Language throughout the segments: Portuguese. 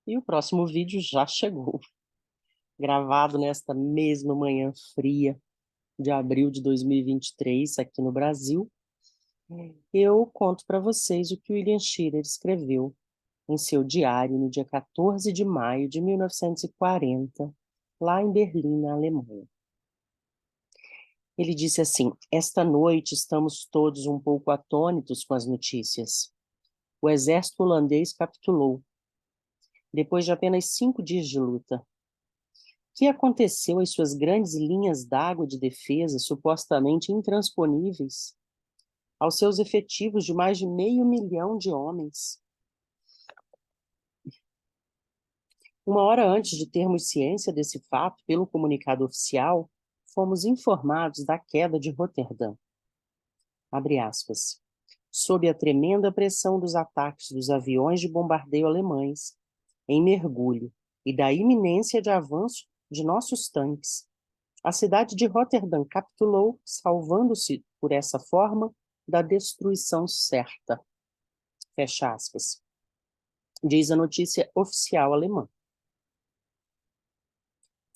E o próximo vídeo já chegou, gravado nesta mesma manhã fria de abril de 2023, aqui no Brasil. Eu conto para vocês o que William Shirer escreveu em seu diário no dia 14 de maio de 1940, lá em Berlim, na Alemanha. Ele disse assim: esta noite estamos todos um pouco atônitos com as notícias. O exército holandês capitulou, depois de apenas 5 dias de luta. O que aconteceu às suas grandes linhas d'água de defesa, supostamente intransponíveis, aos seus efetivos de mais de 500 mil de homens? Uma hora antes de termos ciência desse fato, pelo comunicado oficial, fomos informados da queda de Roterdã. Abre aspas. Sob a tremenda pressão dos ataques dos aviões de bombardeio alemães, em mergulho, e da iminência de avanço de nossos tanques, a cidade de Roterdã capitulou, salvando-se, por essa forma, da destruição certa. Fecha aspas. Diz a notícia oficial alemã.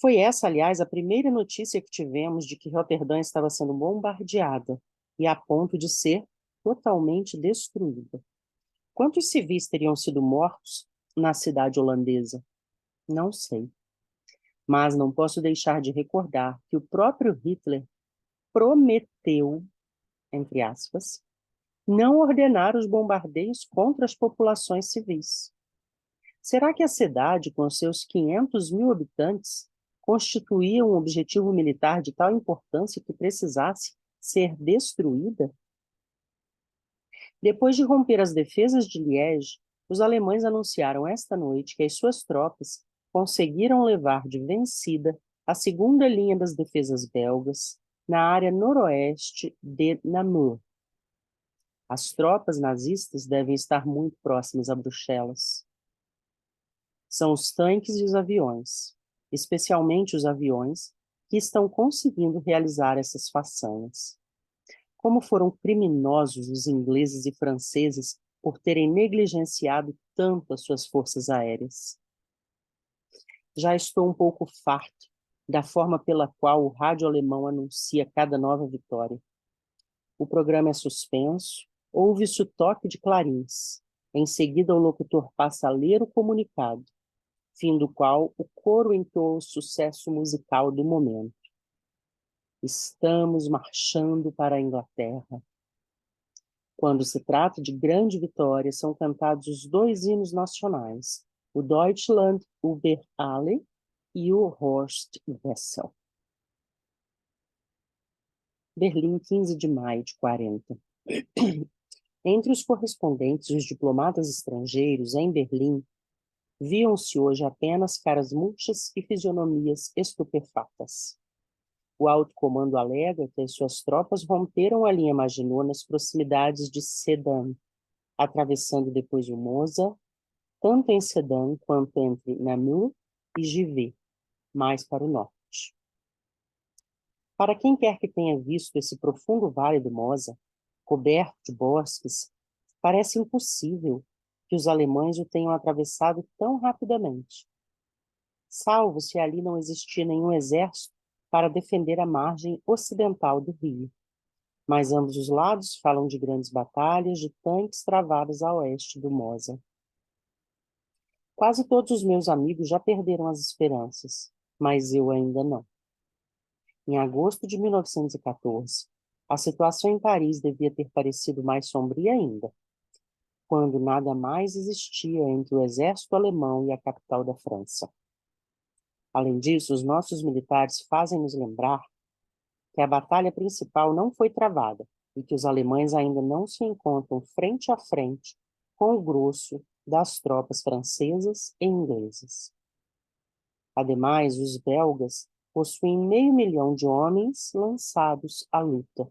Foi essa, aliás, a primeira notícia que tivemos de que Roterdã estava sendo bombardeada e a ponto de ser totalmente destruída. Quantos civis teriam sido mortos na cidade holandesa? Não sei. Mas não posso deixar de recordar que o próprio Hitler prometeu, entre aspas, não ordenar os bombardeios contra as populações civis. Será que a cidade, com seus 500 mil habitantes, constituía um objetivo militar de tal importância que precisasse ser destruída? Depois de romper as defesas de Liege, os alemães anunciaram esta noite que as suas tropas conseguiram levar de vencida a segunda linha das defesas belgas na área noroeste de Namur. As tropas nazistas devem estar muito próximas a Bruxelas. São os tanques e os aviões, especialmente os aviões, que estão conseguindo realizar essas façanhas. Como foram criminosos os ingleses e franceses por terem negligenciado tanto as suas forças aéreas. Já estou um pouco farto da forma pela qual o rádio alemão anuncia cada nova vitória. O programa é suspenso, ouve-se o toque de clarins. Em seguida, o locutor passa a ler o comunicado, fim do qual o coro entoa o sucesso musical do momento. Estamos marchando para a Inglaterra. Quando se trata de grande vitória, são cantados os dois hinos nacionais, o Deutschland über alle e o Horst Wessel. Berlim, 15 de maio de 40. Entre os correspondentes e os diplomatas estrangeiros em Berlim, viam-se hoje apenas caras murchas e fisionomias estupefatas. O alto comando alega que as suas tropas romperam a linha Maginot nas proximidades de Sedan, atravessando depois o Mosa, tanto em Sedan quanto entre Namur e Givet, mais para o norte. Para quem quer que tenha visto esse profundo vale do Mosa, coberto de bosques, parece impossível que os alemães o tenham atravessado tão rapidamente. Salvo se ali não existia nenhum exército para defender a margem ocidental do rio. Mas ambos os lados falam de grandes batalhas de tanques travadas a oeste do Mosa. Quase todos os meus amigos já perderam as esperanças, mas eu ainda não. Em agosto de 1914, a situação em Paris devia ter parecido mais sombria ainda, quando nada mais existia entre o exército alemão e a capital da França. Além disso, os nossos militares fazem-nos lembrar que a batalha principal não foi travada e que os alemães ainda não se encontram frente a frente com o grosso das tropas francesas e inglesas. Ademais, os belgas possuem 500 mil de homens lançados à luta.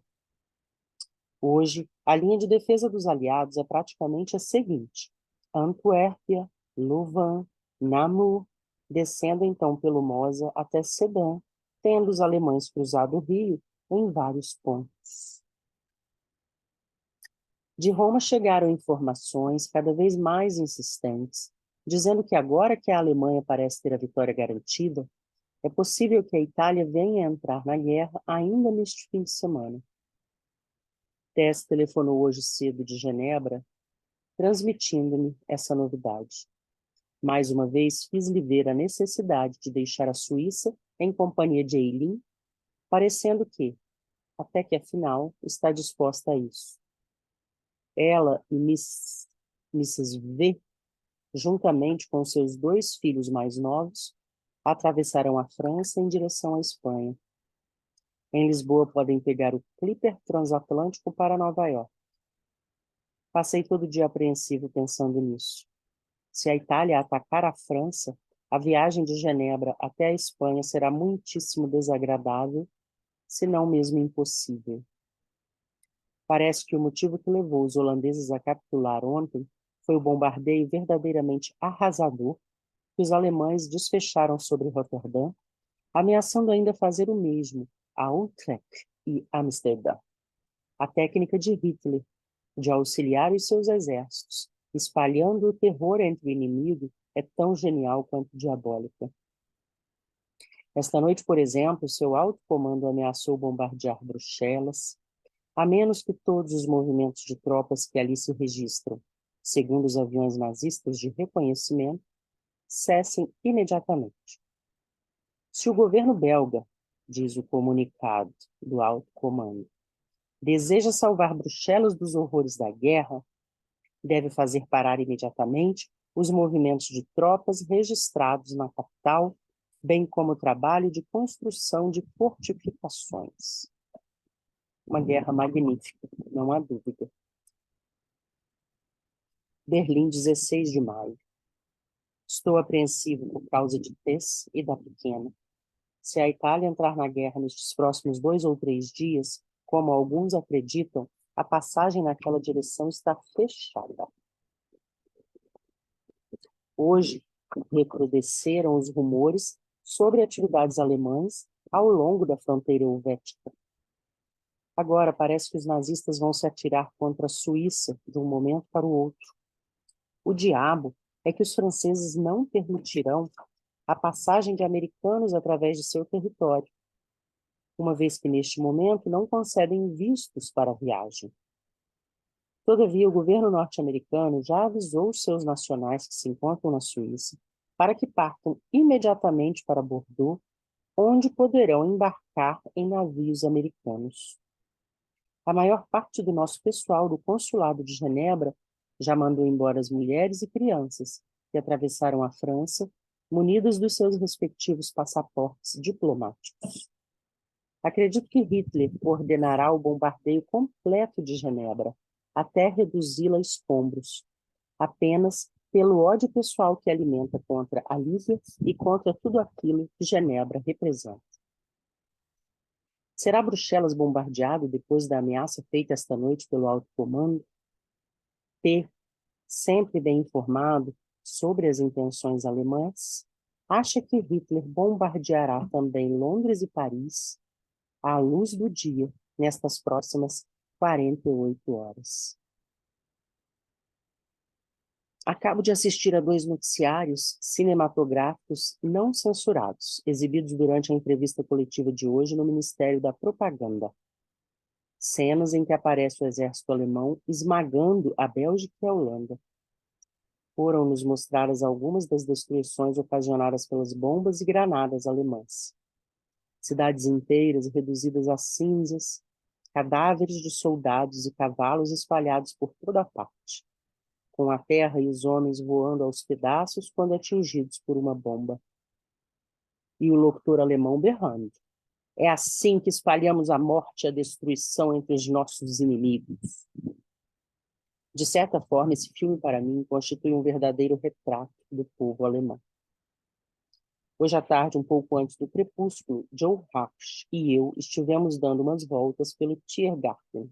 Hoje, a linha de defesa dos aliados é praticamente a seguinte: Antuérpia, Louvain, Namur, descendo então pelo Mosa até Sedan, tendo os alemães cruzado o rio em vários pontos. De Roma chegaram informações cada vez mais insistentes dizendo que agora que a Alemanha parece ter a vitória garantida, é possível que a Itália venha a entrar na guerra ainda neste fim de semana. Tess telefonou hoje cedo de Genebra, transmitindo-me essa novidade. Mais uma vez, fiz-lhe ver a necessidade de deixar a Suíça em companhia de Eileen, parecendo que, até que afinal, está disposta a isso. Ela e Mrs. V, juntamente com seus 2 filhos mais novos, atravessarão a França em direção à Espanha. Em Lisboa podem pegar o Clipper transatlântico para Nova York. Passei todo o dia apreensivo pensando nisso. Se a Itália atacar a França, a viagem de Genebra até a Espanha será muitíssimo desagradável, se não mesmo impossível. Parece que o motivo que levou os holandeses a capitular ontem foi o bombardeio verdadeiramente arrasador que os alemães desfecharam sobre Roterdã, ameaçando ainda fazer o mesmo a Utrecht e Amsterdã. A técnica de Hitler de auxiliar os seus exércitos, espalhando o terror entre o inimigo, é tão genial quanto diabólica. Esta noite, por exemplo, seu alto comando ameaçou bombardear Bruxelas, a menos que todos os movimentos de tropas que ali se registram, segundo os aviões nazistas de reconhecimento, cessem imediatamente. Se o governo belga, diz o comunicado do alto comando, deseja salvar Bruxelas dos horrores da guerra, deve fazer parar imediatamente os movimentos de tropas registrados na capital, bem como o trabalho de construção de fortificações. Uma guerra magnífica, não há dúvida. Berlim, 16 de maio. Estou apreensivo por causa de Tess e da pequena. Se a Itália entrar na guerra nestes próximos 2 ou 3 dias, como alguns acreditam, a passagem naquela direção está fechada. Hoje, recrudesceram os rumores sobre atividades alemãs ao longo da fronteira helvética. Agora parece que os nazistas vão se atirar contra a Suíça de um momento para o outro. O diabo é que os franceses não permitirão a passagem de americanos através de seu território, uma vez que neste momento não concedem vistos para a viagem. Todavia, o governo norte-americano já avisou os seus nacionais que se encontram na Suíça para que partam imediatamente para Bordeaux, onde poderão embarcar em navios americanos. A maior parte do nosso pessoal do consulado de Genebra já mandou embora as mulheres e crianças que atravessaram a França, munidas dos seus respectivos passaportes diplomáticos. Acredito que Hitler ordenará o bombardeio completo de Genebra, até reduzi-la a escombros, apenas pelo ódio pessoal que alimenta contra a Líbia e contra tudo aquilo que Genebra representa. Será Bruxelas bombardeado depois da ameaça feita esta noite pelo alto comando? P, sempre bem informado sobre as intenções alemãs, acha que Hitler bombardeará também Londres e Paris à luz do dia nestas próximas 48 horas. Acabo de assistir a 2 noticiários cinematográficos não censurados, exibidos durante a entrevista coletiva de hoje no Ministério da Propaganda. Cenas em que aparece o exército alemão esmagando a Bélgica e a Holanda. Foram-nos mostradas algumas das destruições ocasionadas pelas bombas e granadas alemãs. Cidades inteiras reduzidas a cinzas, cadáveres de soldados e cavalos espalhados por toda a parte, com a terra e os homens voando aos pedaços quando atingidos por uma bomba. E o locutor alemão berrando: é assim que espalhamos a morte e a destruição entre os nossos inimigos. De certa forma, esse filme, para mim, constitui um verdadeiro retrato do povo alemão. Hoje à tarde, um pouco antes do crepúsculo, Joe Hawks e eu estivemos dando umas voltas pelo Tiergarten.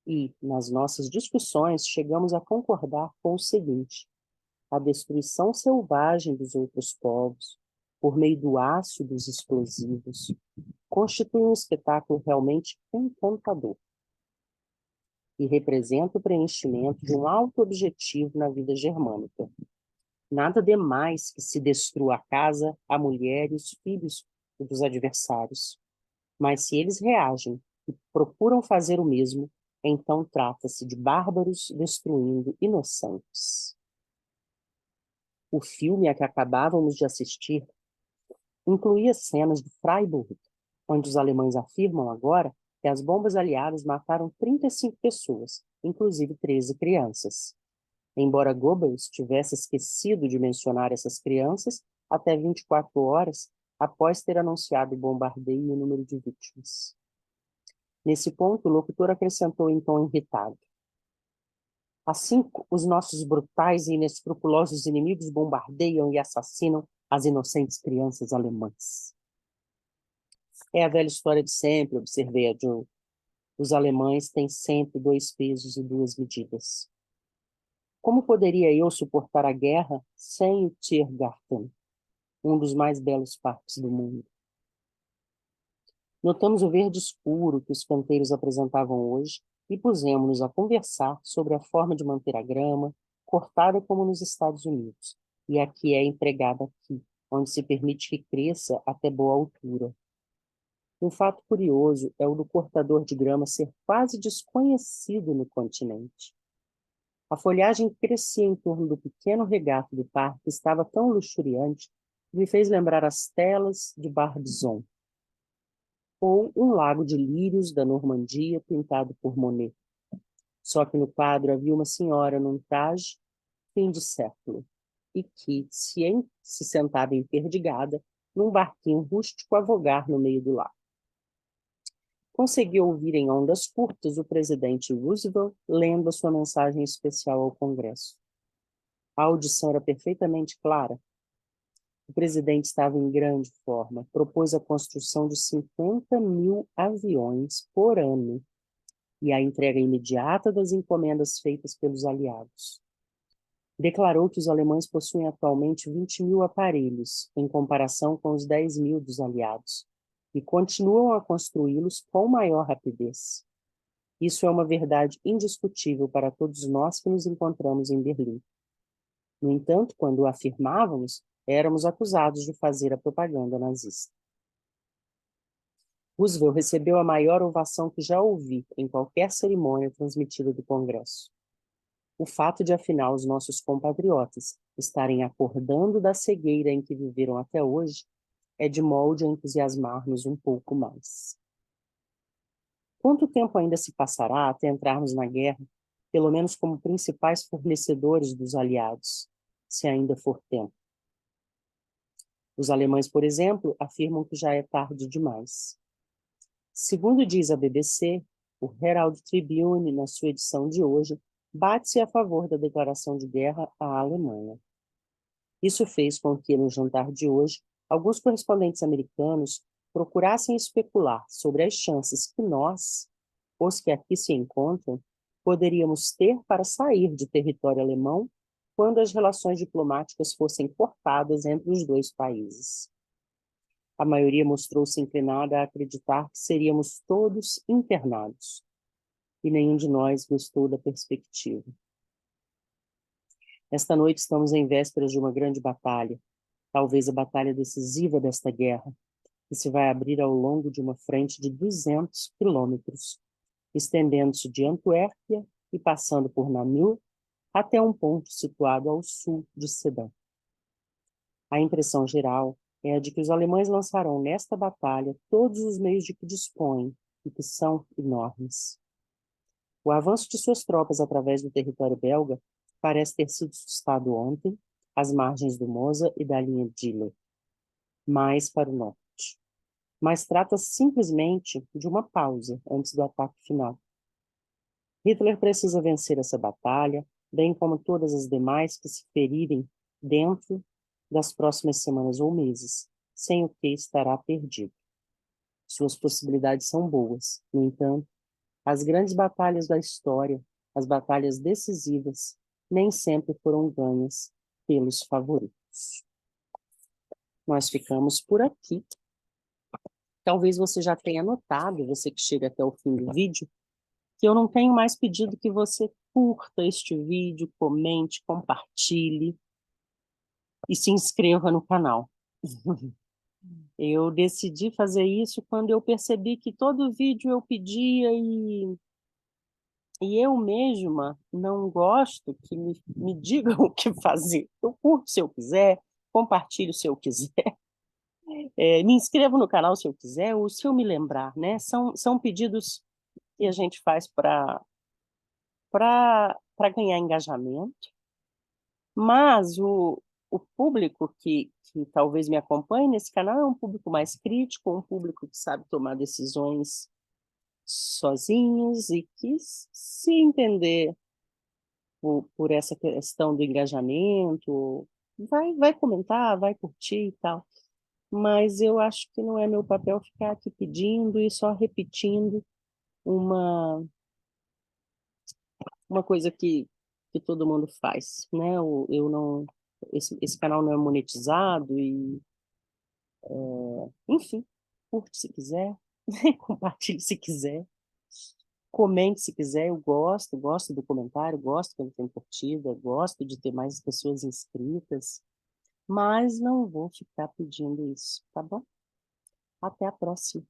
E, nas nossas discussões, chegamos a concordar com o seguinte: a destruição selvagem dos outros povos, por meio do aço e dos explosivos, constitui um espetáculo realmente encantador e representa o preenchimento de um alto objetivo na vida germânica. Nada demais que se destrua a casa, a mulher e os filhos dos adversários. Mas se eles reagem e procuram fazer o mesmo, então trata-se de bárbaros destruindo inocentes. O filme a que acabávamos de assistir incluía cenas de Freiburg, onde os alemães afirmam agora que as bombas aliadas mataram 35 pessoas, inclusive 13 crianças. Embora Goebbels tivesse esquecido de mencionar essas crianças até 24 horas após ter anunciado o bombardeio e o número de vítimas. Nesse ponto, o locutor acrescentou em tom irritado: assim, os nossos brutais e inescrupulosos inimigos bombardeiam e assassinam as inocentes crianças alemãs. É a velha história de sempre, observei a Joe. Os alemães têm sempre 2 pesos e 2 medidas. Como poderia eu suportar a guerra sem o Tiergarten, um dos mais belos parques do mundo? Notamos o verde escuro que os canteiros apresentavam hoje e pusemos-nos a conversar sobre a forma de manter a grama, cortada como nos Estados Unidos, e a que é empregada aqui, onde se permite que cresça até boa altura. Um fato curioso é o do cortador de grama ser quase desconhecido no continente. A folhagem que crescia em torno do pequeno regato do parque estava tão luxuriante que me fez lembrar as telas de Barbizon, ou um lago de lírios da Normandia pintado por Monet. Só que no quadro havia uma senhora num traje fim de século e que se sentava emperdigada num barquinho rústico a vogar no meio do lago. Consegui ouvir em ondas curtas o presidente Roosevelt lendo a sua mensagem especial ao Congresso. A audição era perfeitamente clara. O presidente estava em grande forma, propôs a construção de 50 mil aviões por ano e a entrega imediata das encomendas feitas pelos aliados. Declarou que os alemães possuem atualmente 20 mil aparelhos, em comparação com os 10 mil dos aliados, e continuam a construí-los com maior rapidez. Isso é uma verdade indiscutível para todos nós que nos encontramos em Berlim. No entanto, quando o afirmávamos, éramos acusados de fazer a propaganda nazista. Roosevelt recebeu a maior ovação que já ouvi em qualquer cerimônia transmitida do Congresso. O fato de, afinal, os nossos compatriotas estarem acordando da cegueira em que viveram até hoje é de molde a entusiasmar-nos um pouco mais. Quanto tempo ainda se passará até entrarmos na guerra, pelo menos como principais fornecedores dos aliados, se ainda for tempo? Os alemães, por exemplo, afirmam que já é tarde demais. Segundo diz a BBC, o Herald Tribune, na sua edição de hoje, bate-se a favor da declaração de guerra à Alemanha. Isso fez com que, no jantar de hoje, alguns correspondentes americanos procurassem especular sobre as chances que nós, os que aqui se encontram, poderíamos ter para sair de território alemão quando as relações diplomáticas fossem cortadas entre os 2 países. A maioria mostrou-se inclinada a acreditar que seríamos todos internados, e nenhum de nós gostou da perspectiva. Esta noite estamos em vésperas de uma grande batalha, talvez a batalha decisiva desta guerra, que se vai abrir ao longo de uma frente de 200 quilômetros, estendendo-se de Antuérpia e passando por Namur até um ponto situado ao sul de Sedan. A impressão geral é a de que os alemães lançarão nesta batalha todos os meios de que dispõem e que são enormes. O avanço de suas tropas através do território belga parece ter sido sustado ontem, às margens do Mosa e da linha Diller, mais para o norte. Mas trata-se simplesmente de uma pausa antes do ataque final. Hitler precisa vencer essa batalha, bem como todas as demais que se ferirem dentro das próximas semanas ou meses, sem o que estará perdido. Suas possibilidades são boas, no entanto, as grandes batalhas da história, as batalhas decisivas, nem sempre foram ganhas pelos favoritos. Nós ficamos por aqui. Talvez você já tenha notado, você que chega até o fim do vídeo, que eu não tenho mais pedido que você curta este vídeo, comente, compartilhe. e se inscreva no canal. Eu decidi fazer isso quando eu percebi que todo vídeo eu pedia e eu mesma não gosto que me digam o que fazer. Eu curto se eu quiser, compartilho se eu quiser, me inscrevo no canal se eu quiser ou se eu me lembrar, né, são pedidos que a gente faz para ganhar engajamento, mas o público que talvez me acompanhe nesse canal é um público mais crítico, um público que sabe tomar decisões sozinhos e que se entender por essa questão do engajamento, vai comentar, vai curtir e tal. Mas eu acho que não é meu papel ficar aqui pedindo e só repetindo uma uma coisa que todo mundo faz, né, eu não esse canal não é monetizado e, enfim, curte se quiser, compartilhe se quiser, comente se quiser, eu gosto do comentário, gosto quando tem curtida, gosto de ter mais pessoas inscritas, mas não vou ficar pedindo isso, tá bom? Até a próxima.